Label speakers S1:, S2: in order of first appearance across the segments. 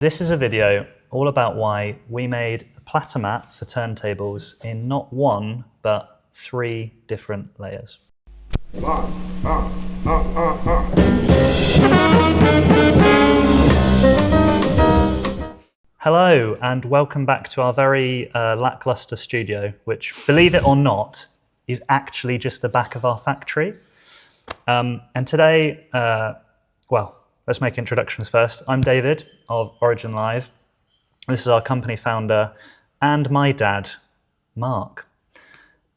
S1: This is a video all about why we made a platter mat for turntables in not one, but 3 different layers. Hello, and welcome back to our very lackluster studio, which, believe it or not, is actually just the back of our factory. And today, well, let's make introductions first. I'm David of Origin Live. This is our company founder and my dad, Mark.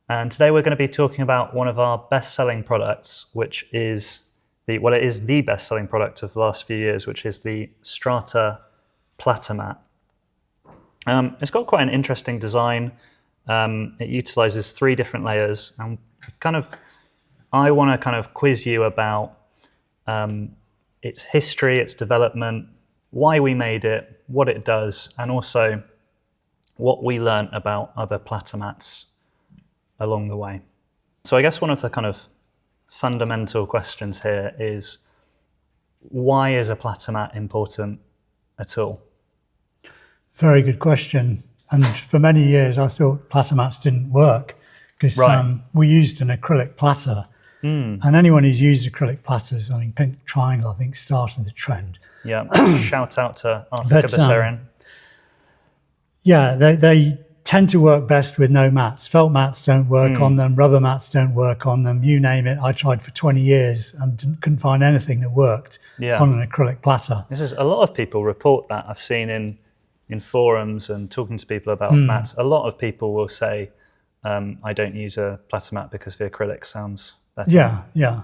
S1: And today we're going to be talking about one of our best-selling products, which is it is the best-selling product of the last few years, which is the Strata platter mat. It's got quite an interesting design. It utilizes 3 different layers, and I want to quiz you about its history, its development, why we made it, what it does, and also what we learned about other platter mats along the way. So I guess one of the fundamental questions here is, why is a platter mat important at all?
S2: Very good question. And for many years I thought platter mats didn't work because we used an acrylic platter. And anyone who's used acrylic platters, I mean, Pink Triangle, I think, started the trend.
S1: Yeah, shout out to Arthur Kabasarian.
S2: Yeah, they tend to work best with no mats. Felt mats don't work on them, rubber mats don't work on them, you name it. I tried for 20 years and couldn't find anything that worked on an acrylic platter.
S1: A lot of people report that. I've seen in forums and talking to people about mats, a lot of people will say, I don't use a platter mat because the acrylic sounds better.
S2: Yeah,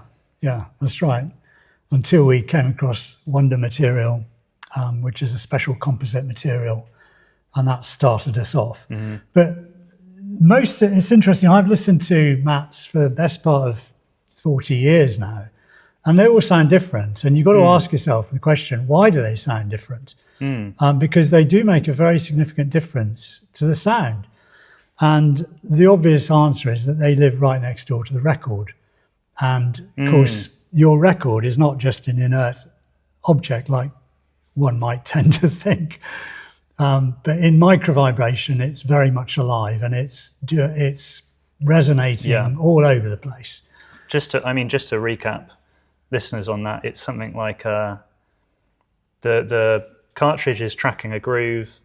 S2: that's right. Until we came across Wonder material, which is a special composite material, and that started us off. But it's interesting, I've listened to mats for the best part of 40 years now, and they all sound different. And you've got to ask yourself the question, why do they sound different? Because they do make a very significant difference to the sound. And the obvious answer is that they live right next door to the record. And of course, your record is not just an inert object like one might tend to think. But in microvibration, it's very much alive, and it's resonating all over the place.
S1: Just to recap listeners on that, it's something like the cartridge is tracking a groove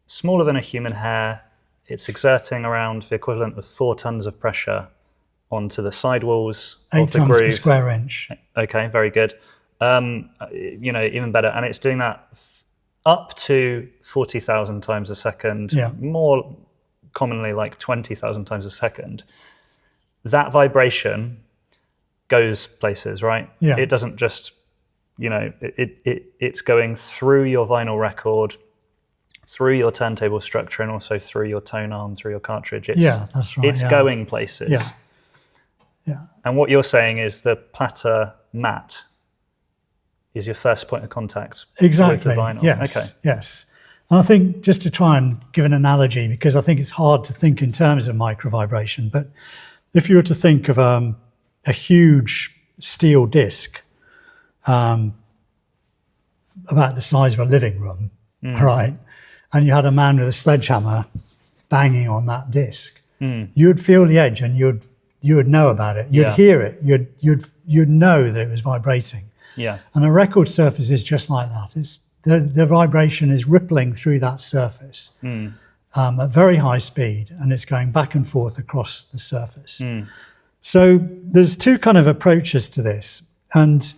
S1: smaller than a human hair. It's exerting around the equivalent of 4 tons of pressure onto the sidewalls of the groove. 8 tons per
S2: square inch.
S1: Okay, very good. Even better. And it's doing that up to 40,000 times a second, more commonly like 20,000 times a second. That vibration goes places, right? Yeah. It doesn't just, it's going through your vinyl record, through your turntable structure, and also through your tone arm, through your cartridge.
S2: That's right.
S1: It's going places.
S2: Yeah.
S1: And what you're saying is the platter mat is your first point of contact with the vinyl.
S2: Yes.
S1: Okay.
S2: Yes. And I think, just to try and give an analogy, because I think it's hard to think in terms of microvibration, but if you were to think of a huge steel disc about the size of a living room, right? And you had a man with a sledgehammer banging on that disc, you would feel the edge, and you would know about it. You'd hear it. You'd know that it was vibrating.
S1: Yeah.
S2: And a record surface is just like that. It's the vibration is rippling through that surface at very high speed, and it's going back and forth across the surface. So there's 2 kind of approaches to this, and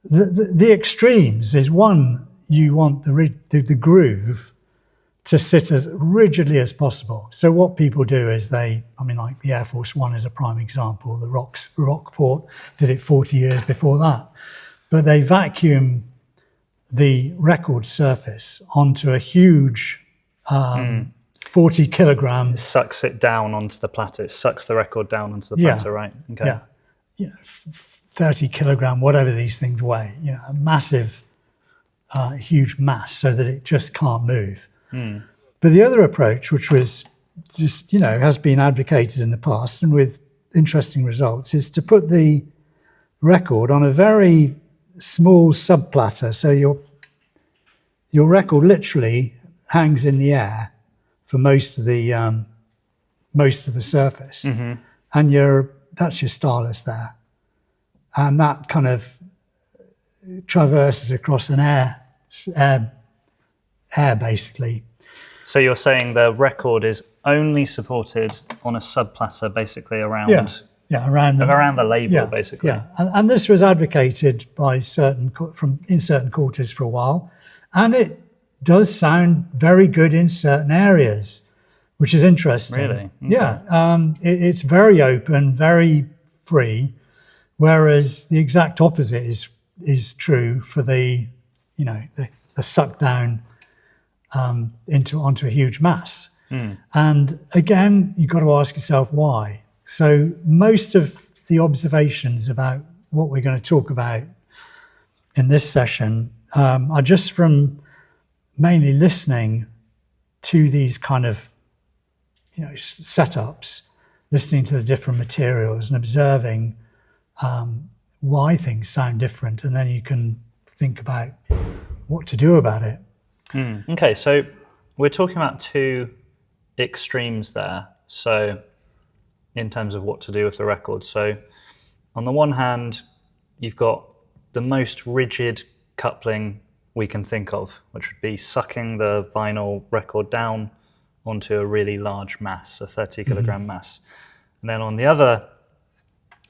S2: the extremes is, one, you want the groove to sit as rigidly as possible. So what people do is like the Air Force One is a prime example. The Rockport did it 40 years before that. But they vacuum the record surface onto a huge 40 kilogram.
S1: It sucks it down onto the platter. It sucks the record down onto the platter, right? Okay.
S2: Yeah. 30 kilogram, whatever these things weigh. A massive, huge mass, so that it just can't move. But the other approach, which was just, has been advocated in the past and with interesting results, is to put the record on a very small subplatter. So your record literally hangs in the air for most of the surface, and that's your stylus there, and that kind of traverses across an air basically.
S1: So you're saying the record is only supported on a subplatter, basically around
S2: around
S1: the label, basically.
S2: Yeah, and this was advocated by in certain quarters for a while, and it does sound very good in certain areas, which is interesting.
S1: Really? Okay.
S2: Yeah, it's very open, very free, whereas the exact opposite is true for the suck down onto a huge mass. And again, you've got to ask yourself why. So most of the observations about what we're going to talk about in this session are just from mainly listening to these kind of setups, listening to the different materials and observing why things sound different, and then you can think about what to do about it.
S1: Okay, so we're talking about two extremes there. So in terms of what to do with the record. So on the one hand, you've got the most rigid coupling we can think of, which would be sucking the vinyl record down onto a really large mass, a 30 kilogram mass. And then on the other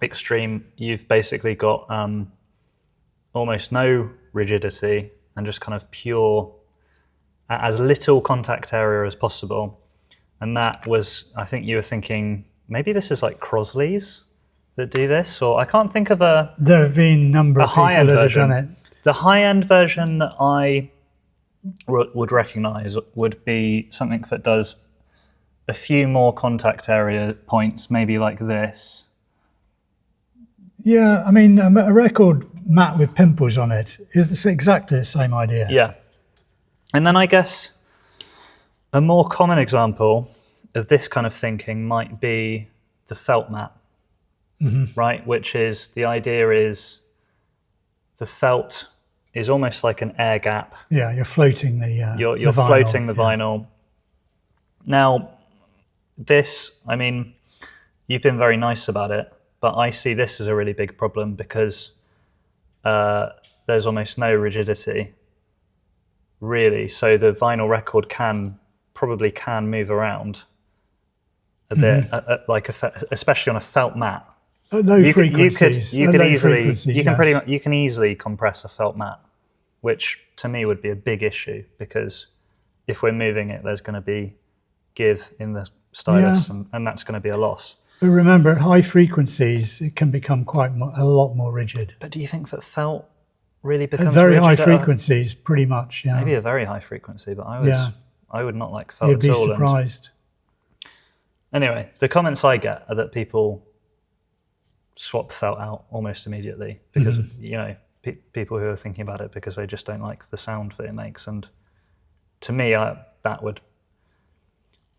S1: extreme, you've basically got almost no rigidity and just kind of pure, as little contact area as possible. And that was, I think you were thinking, maybe this is like Crosley's that do this, or I can't think of
S2: there have been a number of people that have done it.
S1: The high-end version that I would recognize would be something that does a few more contact area points, maybe like this.
S2: Yeah, I mean, a record mat with pimples on it is exactly the same idea.
S1: Yeah. And then I guess a more common example of this kind of thinking might be the felt mat, right? Which is, the idea is the felt is almost like an air gap.
S2: Yeah, you're floating the
S1: You're
S2: the vinyl.
S1: floating the vinyl. Now, this, I mean, you've been very nice about it, but I see this as a really big problem because there's almost no rigidity, really. So the vinyl record probably can move around a bit, especially on a felt mat.
S2: At low frequencies.
S1: You can easily compress a felt mat, which to me would be a big issue, because if we're moving it, there's going to be give in the stylus, and that's going to be a loss.
S2: But remember, at high frequencies, it can become a lot more rigid.
S1: But do you think that felt really becomes
S2: at very
S1: rigid
S2: high frequencies? Pretty much, yeah.
S1: Maybe a very high frequency, but I would not like felt
S2: You'd
S1: at all.
S2: be surprised.
S1: Anyway, the comments I get are that people swap felt out almost immediately because people who are thinking about it because they just don't like the sound that it makes. And to me,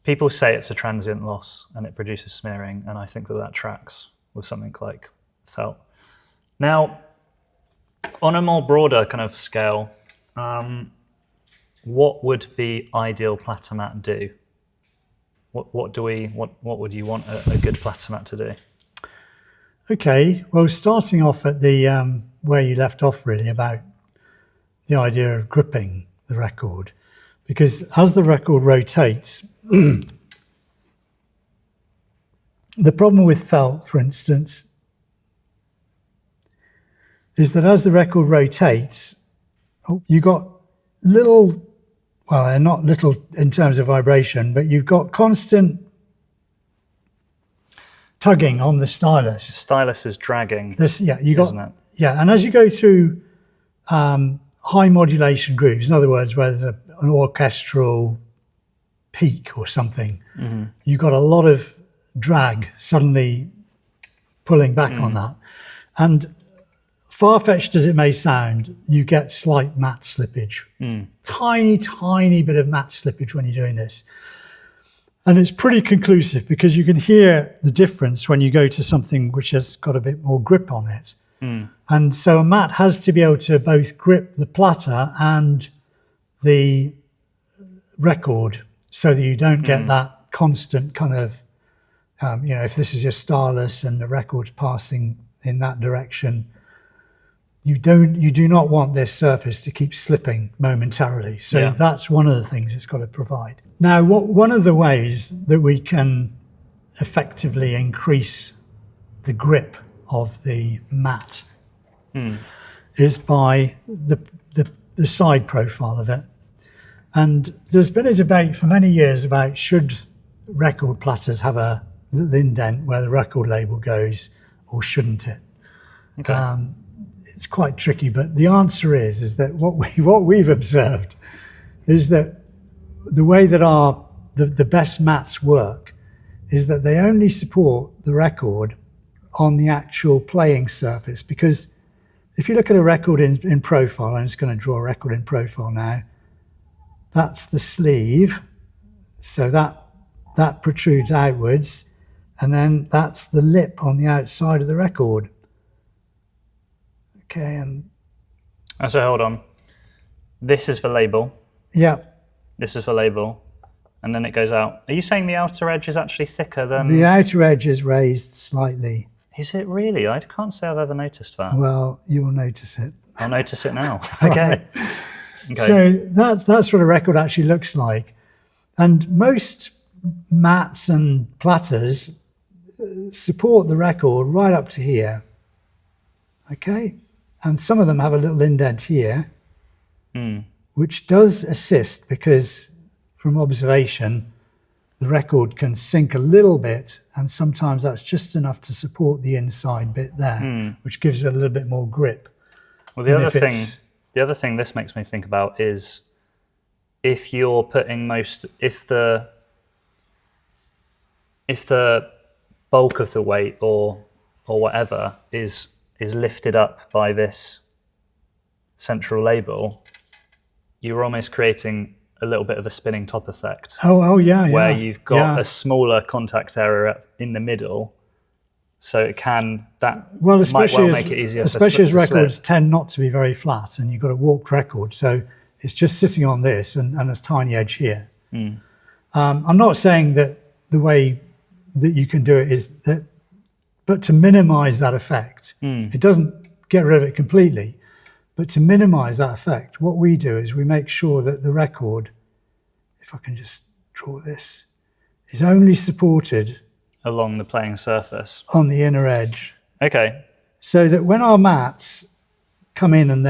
S1: people say it's a transient loss and it produces smearing, and I think that tracks with something like felt. Now, on a more broader kind of scale, what would the ideal platter mat do? What would you want a good platter mat to do?
S2: Okay, well, starting off at the where you left off, really, about the idea of gripping the record, because as the record rotates, the problem with felt, for instance, is that as the record rotates, you got little, well, not little in terms of vibration, but you've got constant tugging on the stylus.
S1: The stylus is dragging.
S2: Isn't it? Yeah, and as you go through high modulation grooves, in other words, where there's an orchestral peak or something, you've got a lot of drag suddenly pulling back on that. And far-fetched as it may sound, you get slight matte slippage. Tiny bit of matte slippage when you're doing this. And it's pretty conclusive because you can hear the difference when you go to something which has got a bit more grip on it. And so a mat has to be able to both grip the platter and the record so that you don't get that constant kind of, if this is your stylus and the record's passing in that direction, you do not want this surface to keep slipping momentarily. So that's one of the things it's got to provide. Now, one of the ways that we can effectively increase the grip of the mat is by the side profile of it. And there's been a debate for many years about should record platters have a little indent where the record label goes, or shouldn't it?
S1: Okay.
S2: It's quite tricky, but the answer is that what we've observed is that the way that the best mats work is that they only support the record on the actual playing surface. Because if you look at a record in profile, I'm just going to draw a record in profile now, that's the sleeve, so that protrudes outwards, and then that's the lip on the outside of the record. Okay, and
S1: so hold on. This is for label.
S2: Yeah.
S1: This is for label, and then it goes out. Are you saying the outer edge is actually thicker than...
S2: The outer edge is raised slightly.
S1: Is it really? I can't say I've ever noticed that.
S2: Well, you'll notice it.
S1: I'll notice it now. Okay. Okay.
S2: So that's what a record actually looks like. And most mats and platters support the record right up to here. Okay? And some of them have a little indent here, which does assist because from observation, the record can sink a little bit, and sometimes that's just enough to support the inside bit there, which gives it a little bit more grip.
S1: Well, the other thing this makes me think about is if you're putting if the bulk of the weight or whatever is lifted up by this central label, you're almost creating a little bit of a spinning top effect.
S2: Oh yeah.
S1: Where you've got a smaller contact area in the middle, so it can might well make it easier.
S2: Especially as records tend not to be very flat, and you've got a warped record, so it's just sitting on this and a tiny edge here. I'm not saying that the way that you can do it is that, but to minimise that effect, it doesn't get rid of it completely. But to minimise that effect, what we do is we make sure that the record, if I can just draw this, is only supported
S1: along the playing surface
S2: on the inner edge.
S1: Okay.
S2: So that when our mats come in and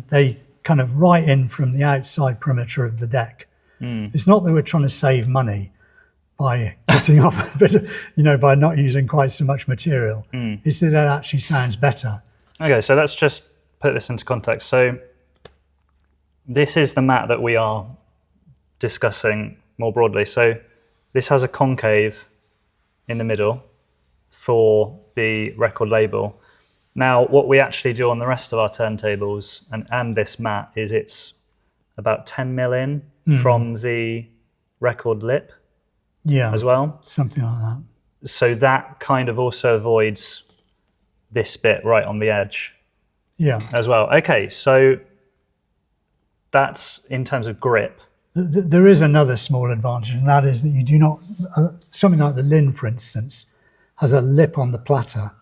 S2: they kind of right in from the outside perimeter of the deck, it's not that we're trying to save money by cutting off a bit, by not using quite so much material. It's that it actually sounds better.
S1: Okay, so let's just put this into context. So this is the mat that we are discussing more broadly. So this has a concave in the middle for the record label. Now, what we actually do on the rest of our turntables and this mat is it's about 10 mil in from the record lip as well.
S2: Something like that.
S1: So that kind of also avoids this bit right on the edge.
S2: Yeah.
S1: As well. Okay, so that's in terms of grip.
S2: There is another small advantage, and that is that you do not, something like the Lin, for instance, has a lip on the platter.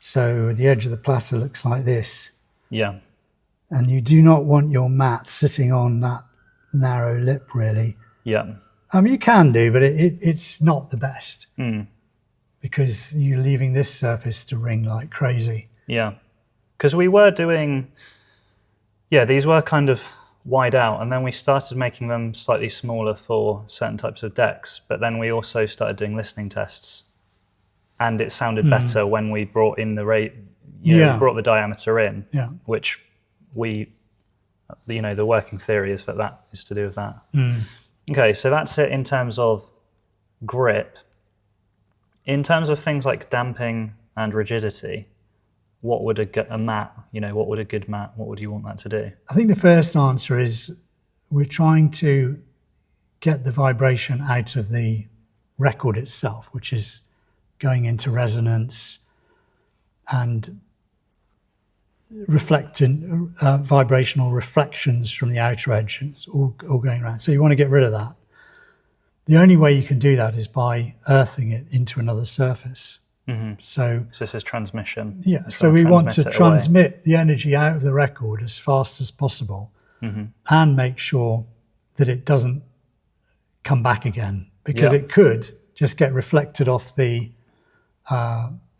S2: So the edge of the platter looks like this.
S1: Yeah.
S2: And you do not want your mat sitting on that narrow lip, really.
S1: Yeah.
S2: I mean, you can do, but it's not the best. Because you're leaving this surface to ring like crazy.
S1: Yeah. Because we were doing, these were kind of wide out, and then we started making them slightly smaller for certain types of decks, but then we also started doing listening tests, and it sounded better when we brought in the brought the diameter in, which the working theory is that is to do with that. Okay, so that's it in terms of grip. In terms of things like damping and rigidity, what would a good mat, what would you want that to do?
S2: I think the first answer is we're trying to get the vibration out of the record itself, which is going into resonance. And reflecting vibrational reflections from the outer edge. It's all going around. So you want to get rid of that. The only way you can do that is by earthing it into another surface. So
S1: this is transmission.
S2: Yeah, so we want to transmit the energy out of the record as fast as possible and make sure that it doesn't come back again, because it could just get reflected off the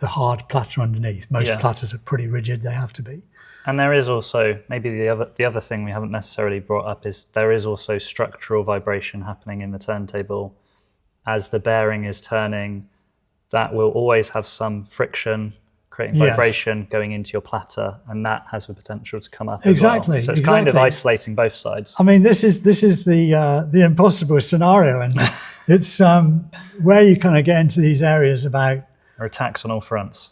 S2: hard platter underneath. Most platters are pretty rigid, they have to be.
S1: And there is also, maybe the other thing we haven't necessarily brought up is there is also structural vibration happening in the turntable. As the bearing is turning, that will always have some friction, creating vibration going into your platter, and that has the potential to come up as well. So it's kind of isolating both sides.
S2: I mean, this is the impossible scenario, and it's where you kind of get into these areas about
S1: attacks on all fronts,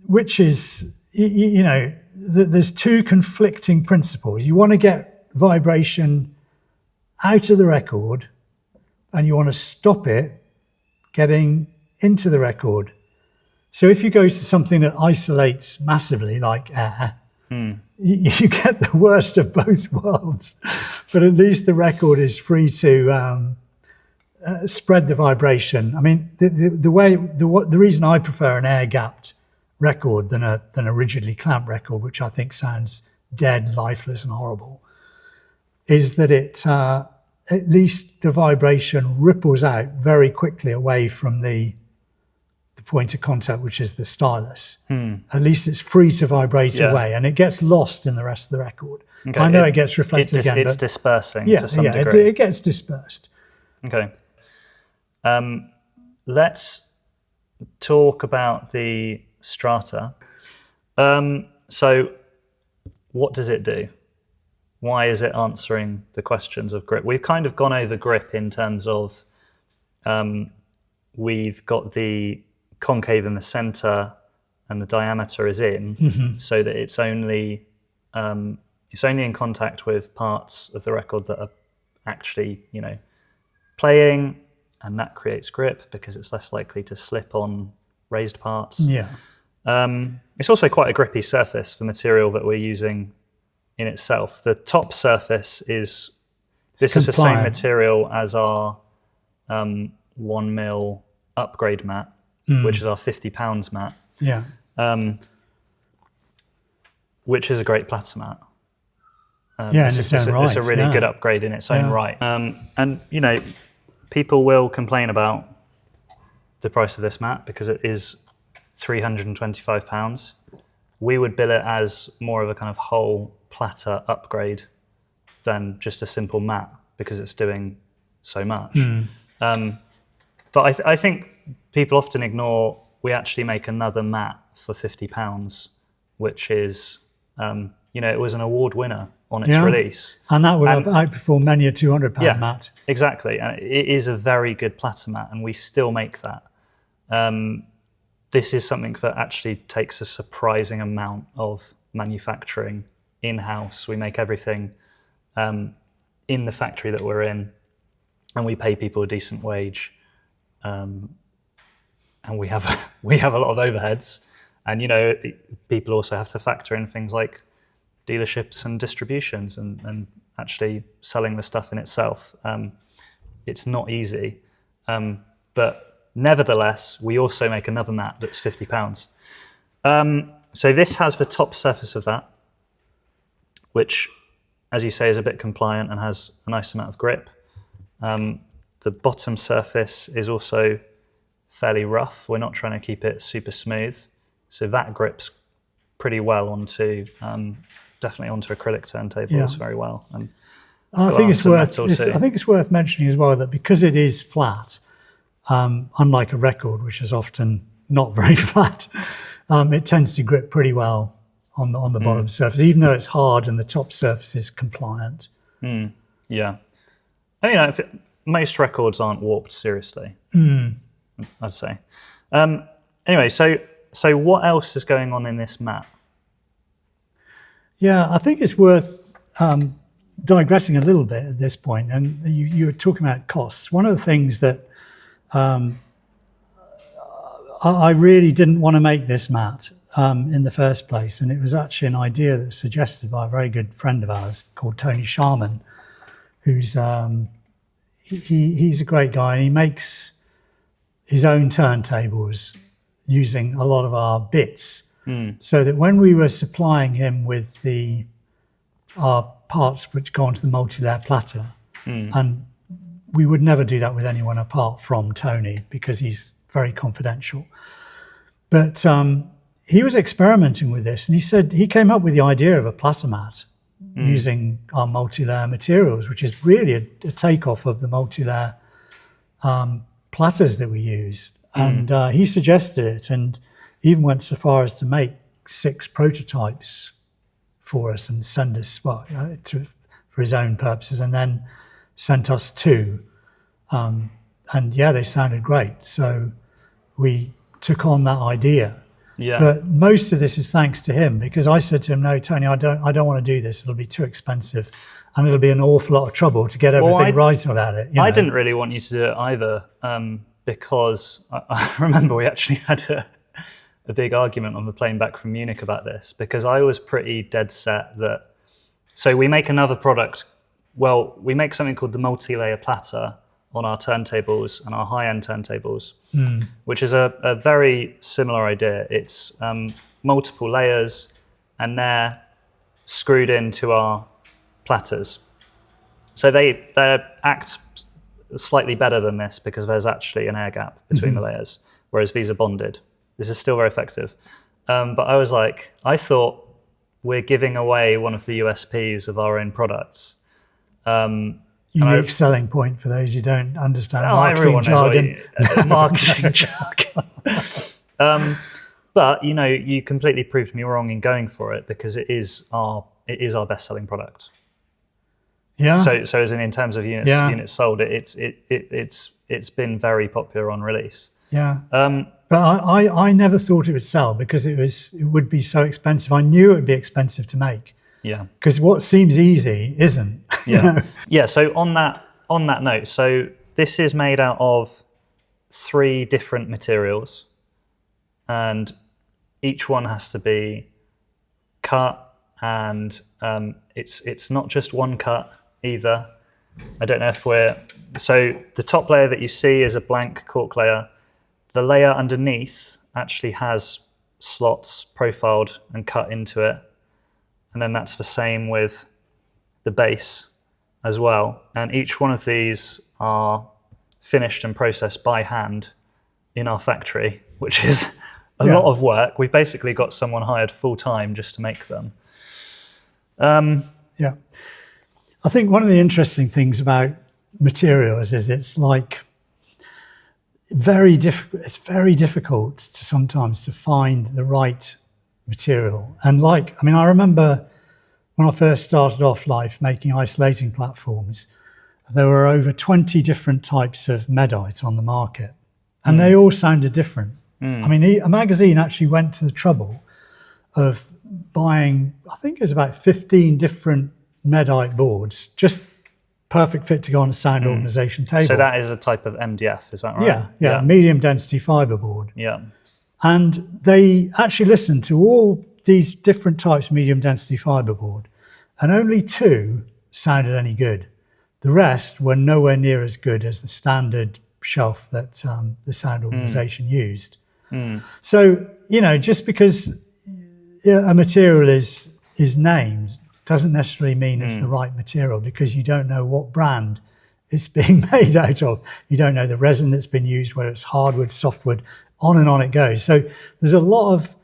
S2: which is, you know, there's two conflicting principles. You want to get vibration out of the record, and you want to stop it getting into the record. So if you go to something that isolates massively, like air, you get the worst of both worlds. But at least the record is free to spread the vibration. I mean, the reason I prefer an air-gapped record than a rigidly clamped record, which I think sounds dead, lifeless, and horrible, is that it at least the vibration ripples out very quickly away from the point of contact, which is the stylus. At least it's free to vibrate away, and it gets lost in the rest of the record. Okay. I know it gets reflected again.
S1: It's dispersing to some degree.
S2: It gets dispersed.
S1: Okay. Let's talk about the Strata. So what does it do? Why is it answering the questions of grip? We've kind of gone over grip in terms of we've got the concave in the center and the diameter is in, so that it's only in contact with parts of the record that are actually, you know, playing, and that creates grip because it's less likely to slip on raised parts. It's also quite a grippy surface for material that we're using in itself. The top surface is the same material as our 1 mil upgrade mat, which is our 50 pounds mat. Which is a great platter mat. It's a really good upgrade in its own right. And you know, people will complain about the price of this mat because it is £325. We would bill it as more of a kind of whole platter upgrade than just a simple mat because it's doing so much. But I think people often ignore we actually make another mat for £50, which is, you know, it was an award winner on its release.
S2: And that would outperform many a £200 mat.
S1: Exactly. And it is a very good platter mat, and we still make that. This is something that actually takes a surprising amount of manufacturing in-house. We make everything in the factory that we're in, and we pay people a decent wage. And we have a lot of overheads, and you know, people also have to factor in things like dealerships and distributions and actually selling the stuff in itself. It's not easy, but nevertheless, we also make another mat that's £50. So this has the top surface of that, which, as you say, is a bit compliant and has a nice amount of grip. The bottom surface is also fairly rough. We're not trying to keep it super smooth, so that grips pretty well onto definitely onto acrylic turntables very well. And
S2: I think it's worth mentioning as well that because it is flat, unlike a record, which is often not very flat, it tends to grip pretty well on the bottom surface, even though it's hard and the top surface is compliant.
S1: Yeah, I mean, most records aren't warped seriously, I'd say. Anyway, so what else is going on in this mat?
S2: Yeah, I think it's worth digressing a little bit at this point. And you were talking about costs. One of the things that I really didn't want to make this mat in the first place, and it was actually an idea that was suggested by a very good friend of ours called Tony Sharman, who's he's a great guy, and he makes his own turntables using a lot of our bits, so that when we were supplying him with our parts which go onto the multi-layer platter, and we would never do that with anyone apart from Tony because he's very confidential. But he was experimenting with this, and he said he came up with the idea of a platter mat using our multi-layer materials, which is really a takeoff of the multi-layer platters that we used. And he suggested it, and even went so far as to make 6 prototypes for us and send us for his own purposes, and then sent us 2. And yeah, they sounded great. So we took on that idea.
S1: Yeah.
S2: But most of this is thanks to him, because I said to him, "No, Tony, I don't want to do this. It'll be too expensive, and it'll be an awful lot of trouble to get everything right about it."
S1: I didn't really want you to do it either, because I remember we actually had a big argument on the plane back from Munich about this, because I was pretty dead set that. So we make another product. Well, we make something called the multi-layer platter on our turntables and our high-end turntables, which is a very similar idea. It's multiple layers, and they're screwed into our platters. So they act slightly better than this because there's actually an air gap between the layers, whereas these are bonded. This is still very effective. But I was like, I thought we're giving away one of the USPs of our own products.
S2: Unique selling point for those who don't understand
S1: marketing
S2: jargon.
S1: Marketing jargon. But you completely proved me wrong in going for it, because it is our best-selling product.
S2: Yeah.
S1: So as in terms of units sold, it's been very popular on release.
S2: Yeah. But I never thought it would sell because it would be so expensive. I knew it would be expensive to make.
S1: Yeah.
S2: Because what seems easy isn't.
S1: Yeah. Yeah. So on that note, so this is made out of 3 different materials, and each one has to be cut, and it's not just one cut either. I don't know if so the top layer that you see is a blank cork layer. The layer underneath actually has slots profiled and cut into it. And then that's the same with the base as well. And each one of these are finished and processed by hand in our factory, which is a lot of work. We've basically got someone hired full time just to make them.
S2: Yeah. I think one of the interesting things about materials is it's like it's very difficult to sometimes to find the right material. And I remember when I first started off life making isolating platforms, there were over 20 different types of medite on the market, and they all sounded different. I mean, a magazine actually went to the trouble of buying, I think it was about 15 different medite boards, just perfect fit to go on a sound organization table.
S1: So that is a type of MDF, is that right?
S2: Yeah, medium density fiber board.
S1: Yeah.
S2: And they actually listened to all these different types of medium density fiberboard, and only 2 sounded any good. The rest were nowhere near as good as the standard shelf that the sound organization used. So, just because a material is named doesn't necessarily mean it's the right material, because you don't know what brand it's being made out of. You don't know the resin that's been used, whether it's hardwood, softwood, on and on it goes. So there's a lot of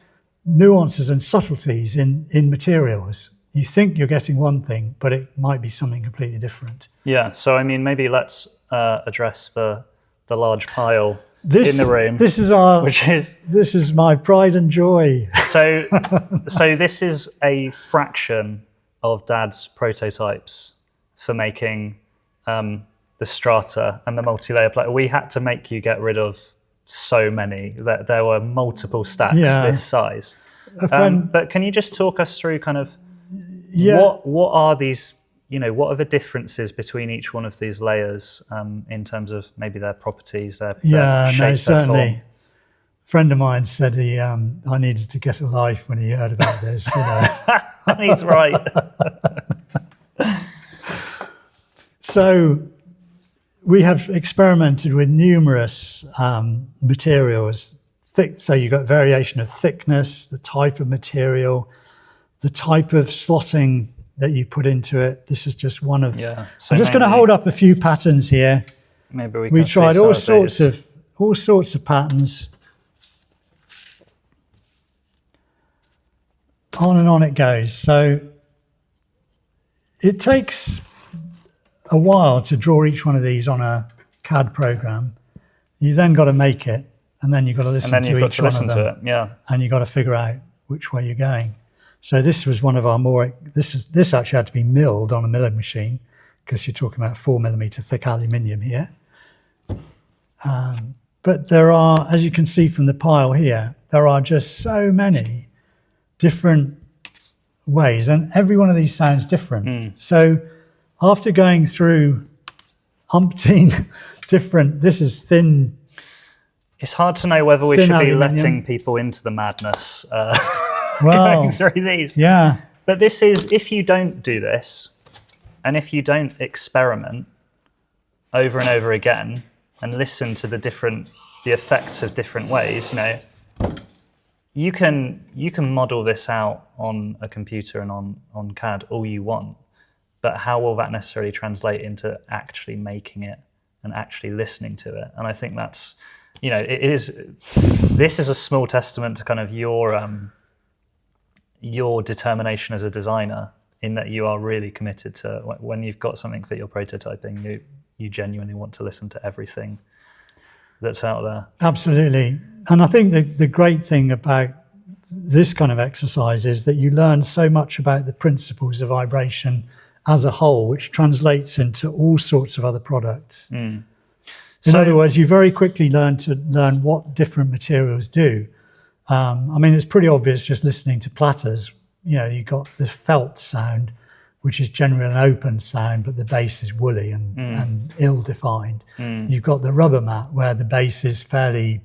S2: nuances and subtleties in materials. You think you're getting one thing, but it might be something completely different.
S1: Yeah. So I mean, maybe let's address the large pile in the room.
S2: This is my pride and joy.
S1: So this is a fraction of Dad's prototypes for making the Strata and the multi-layer platter. We had to make you get rid of so many that there were multiple stacks this size. But can you just talk us through kind of what are these, what are the differences between each one of these layers in terms of maybe their properties, their shape,
S2: certainly.
S1: their form?
S2: friend of mine said I needed to get a life when he heard about this.
S1: And he's right.
S2: So we have experimented with numerous materials. So you've got variation of thickness, the type of material, the type of slotting that you put into it. This is just one of.
S1: Yeah. So
S2: I'm just going to hold up a few patterns here.
S1: Maybe we
S2: tried all sorts of patterns. On and on it goes. So it takes a while to draw each one of these on a CAD program. You then got to make it, and then you've got to listen to each one of them.
S1: Yeah.
S2: And you've got to figure out which way you're going. So this was one of our more. This actually had to be milled on a milling machine, because you're talking about 4 millimeter thick aluminium here. But there are, as you can see from the pile here, there are just so many different ways, and every one of these sounds different. So after going through umpteen different, this is thin.
S1: It's hard to know whether we should be
S2: aluminium.
S1: letting people into the madness
S2: Well,
S1: going through these.
S2: yeah.
S1: But this is, if you don't do this, and if you don't experiment over and over again and listen to the effects of different ways, you can model this out on a computer and on CAD all you want, but how will that necessarily translate into actually making it and actually listening to it? And I think that's, this is a small testament to kind of your determination as a designer, in that you are really committed to, when you've got something that you're prototyping, you genuinely want to listen to everything that's out there.
S2: Absolutely. And I think the great thing about this kind of exercise is that you learn so much about the principles of vibration as a whole, which translates into all sorts of other products. In other words, you very quickly learn what different materials do. It's pretty obvious just listening to platters. You've got the felt sound, which is generally an open sound, but the bass is woolly and ill-defined. You've got the rubber mat, where the bass is fairly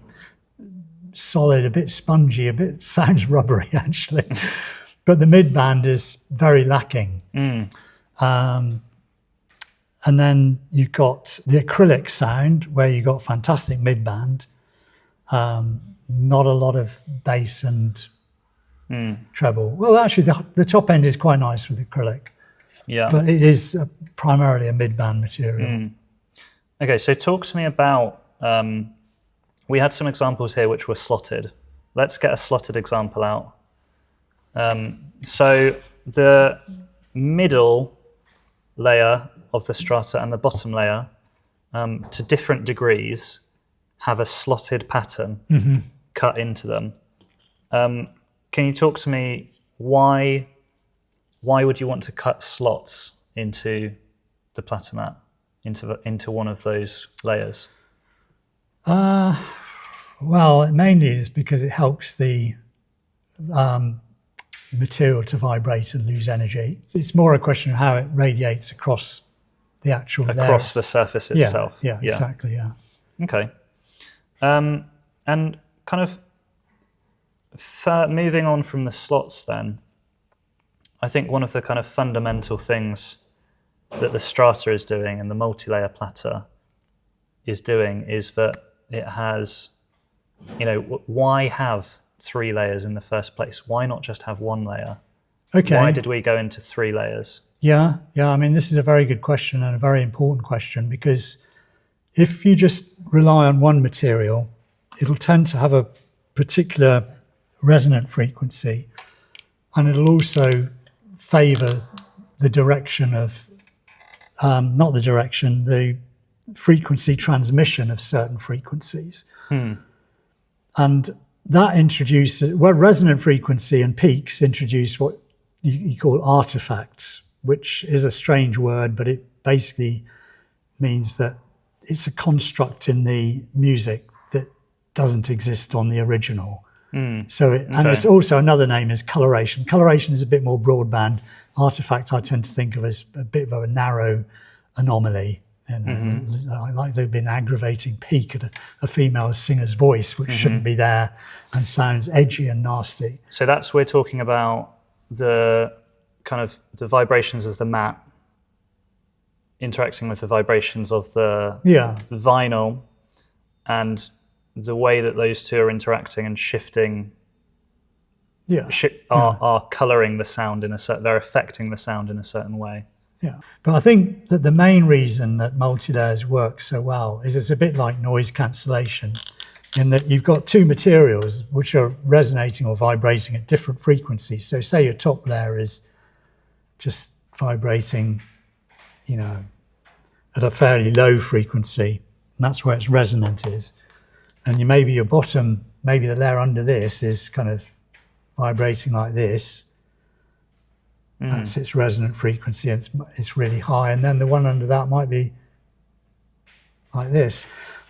S2: solid, a bit spongy, sounds rubbery actually. But the mid-band is very lacking. And then you've got the acrylic sound, where you've got fantastic mid-band, not a lot of bass and treble. Well, actually, the top end is quite nice with acrylic. Yeah. But it is primarily a mid-band material.
S1: Okay, so talk to me about, we had some examples here which were slotted. Let's get a slotted example out. So the middle layer of the strata and the bottom layer, to different degrees, have a slotted pattern cut into them. Can you talk to me why would you want to cut slots into the platter mat, into one of those layers?
S2: Well, it mainly is because it helps the material to vibrate and lose energy. It's more a question of how it radiates across the actual layers.
S1: The surface itself.
S2: Yeah, exactly, yeah.
S1: Okay. And kind of moving on from the slots then, I think one of the kind of fundamental things that the Strata is doing and the multi-layer platter is doing is that it has, why have 3 layers in the first place? Why not just have 1 layer?
S2: Okay.
S1: Why did we go into 3 layers?
S2: Yeah. This is a very good question and a very important question, because if you just rely on one material, it'll tend to have a particular resonant frequency, and it'll also favor the direction of, the frequency transmission of certain frequencies. And that introduces, resonant frequency and peaks introduce what you call artifacts, which is a strange word, but it basically means that it's a construct in the music that doesn't exist on the original. And it's also, another name is coloration. Coloration is a bit more broadband. Artifact I tend to think of as a bit of a narrow anomaly. You know, like there'd been aggravating peak at a female singer's voice, which shouldn't be there, and sounds edgy and nasty.
S1: So we're talking about the kind of the vibrations of the mat interacting with the vibrations of the vinyl, and the way that those two are interacting and shifting. Are colouring the sound they're affecting the sound in a certain way.
S2: Yeah, but I think that the main reason that multi-layers work so well is it's a bit like noise cancellation, in that you've got two materials which are resonating or vibrating at different frequencies. So say your top layer is just vibrating, you know, at a fairly low frequency, and that's where its resonant is. And maybe your bottom, maybe the layer under this is kind of vibrating like this. That's its resonant frequency, and it's really high, and then the one under that might be like this.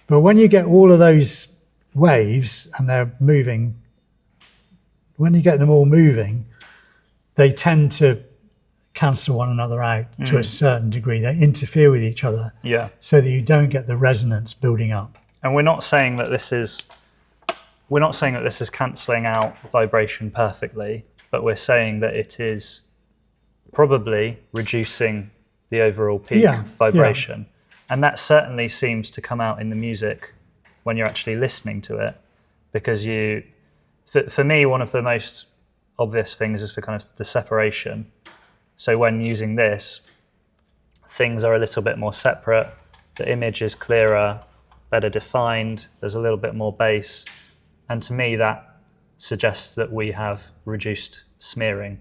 S2: But when you get all of those waves and they're moving, when you get them all moving, they tend to cancel one another out to a certain degree. They interfere with each other, so that you don't get the resonance building up.
S1: And we're not saying that this is cancelling out vibration perfectly, but we're saying that it is probably reducing the overall peak vibration. And that certainly seems to come out in the music when you're actually listening to it, because for me, one of the most obvious things is for kind of the separation. So when using this, things are a little bit more separate, the image is clearer, better defined, there's a little bit more bass, and to me that suggests that we have reduced smearing,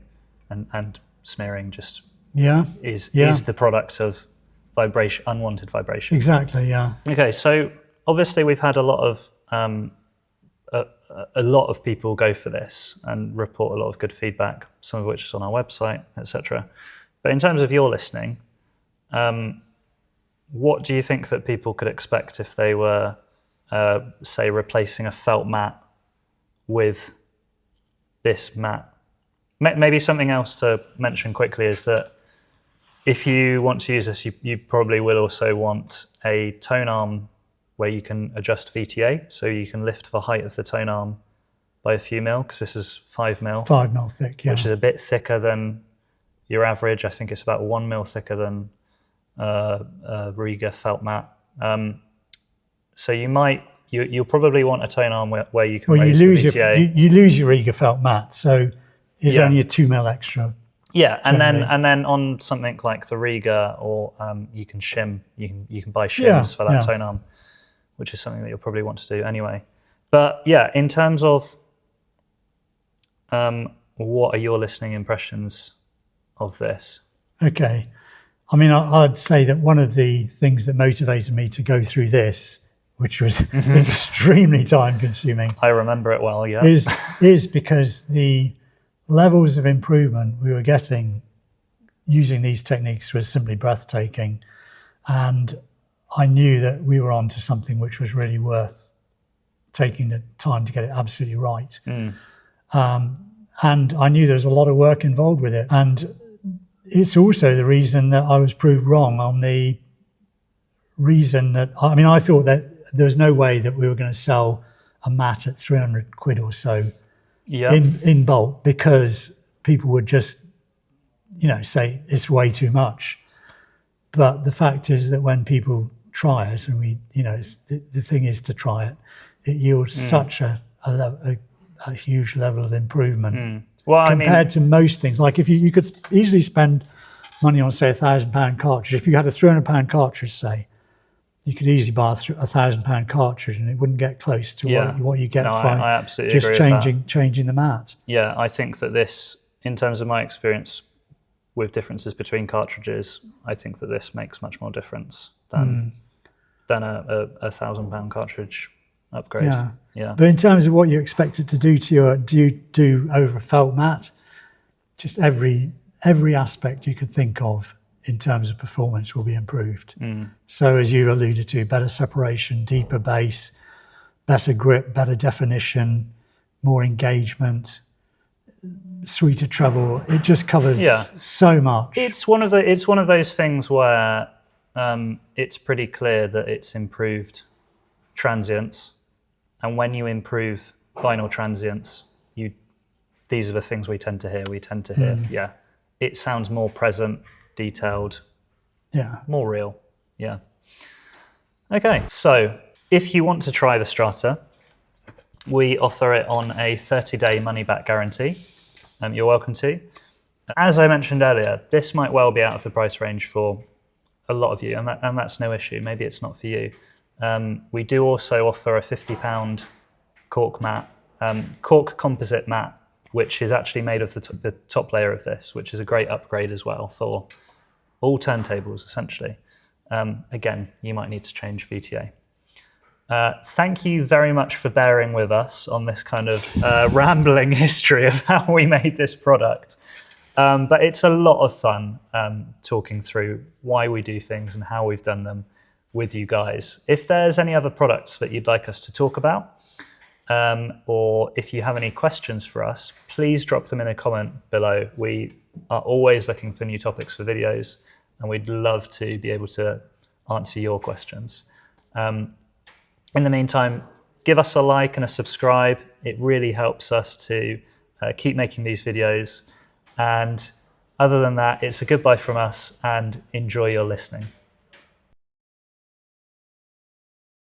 S1: and smearing just is the product of vibration, unwanted vibration.
S2: Exactly, yeah.
S1: Okay, so obviously we've had a lot of people go for this and report a lot of good feedback, some of which is on our website, etc. But in terms of your listening, what do you think that people could expect if they were, say, replacing a felt mat with this mat? Maybe something else to mention quickly is that if you want to use this, you probably will also want a tone arm where you can adjust VTA, so you can lift the height of the tone arm by a few mil, because this is 5 mil.
S2: 5 mil thick, yeah.
S1: Which is a bit thicker than your average. I think it's about 1 mil thicker than a Riga felt mat. So you'll probably want a tone arm where you can raise the VTA.
S2: You lose your Riga felt mat, so it's only a 2 mil extra.
S1: Yeah, and then on something like the Riga, or you can shim. You can buy shims for that tone arm, which is something that you'll probably want to do anyway. But yeah, in terms of what are your listening impressions of this?
S2: Okay, I mean, I'd say that one of the things that motivated me to go through this, which was extremely time-consuming,
S1: I remember it well. Yeah,
S2: is because the levels of improvement we were getting using these techniques was simply breathtaking, and I knew that we were onto something which was really worth taking the time to get it absolutely right. And I knew there was a lot of work involved with it, and it's also the reason that I was proved wrong on the reason that, I mean, I thought that there was no way that we were going to sell a mat at 300 quid or so in bulk, because people would just, say it's way too much. But the fact is that when people try it, and the thing is to try it, it yields such a huge level of improvement.
S1: Well,
S2: compared to most things. Like if you could easily spend money on, say, £1,000 cartridge. If you had a £300 cartridge, say, you could easily buy a £1,000 cartridge, and it wouldn't get close to what you get
S1: I absolutely
S2: just changing the mat.
S1: Yeah, I think that this, in terms of my experience with differences between cartridges, I think that this makes much more difference than a £1,000 cartridge upgrade. Yeah.
S2: But in terms of what you expect it to do to do over a felt mat, just every aspect you could think of in terms of performance will be improved. So as you alluded to, better separation, deeper bass, better grip, better definition, more engagement, sweeter treble. It just covers so much.
S1: It's one of those things where it's pretty clear that it's improved transients. And when you improve vinyl transients, these are the things we tend to hear. We tend to hear, yeah, it sounds more present, detailed, more real. Yeah. Okay, so if you want to try the Strata, we offer it on a 30-day money-back guarantee. You're welcome to. As I mentioned earlier, this might well be out of the price range for a lot of you, and that's no issue. Maybe it's not for you. We do also offer a £50 cork mat, cork composite mat, which is actually made of the top layer of this, which is a great upgrade as well for all turntables, essentially. Again, you might need to change VTA. Thank you very much for bearing with us on this kind of rambling history of how we made this product. But it's a lot of fun talking through why we do things and how we've done them with you guys. If there's any other products that you'd like us to talk about, or if you have any questions for us, please drop them in a comment below. We are always looking for new topics for videos, and we'd love to be able to answer your questions. In the meantime, give us a like and a subscribe. It really helps us to keep making these videos. And other than that, it's a goodbye from us, and enjoy your listening.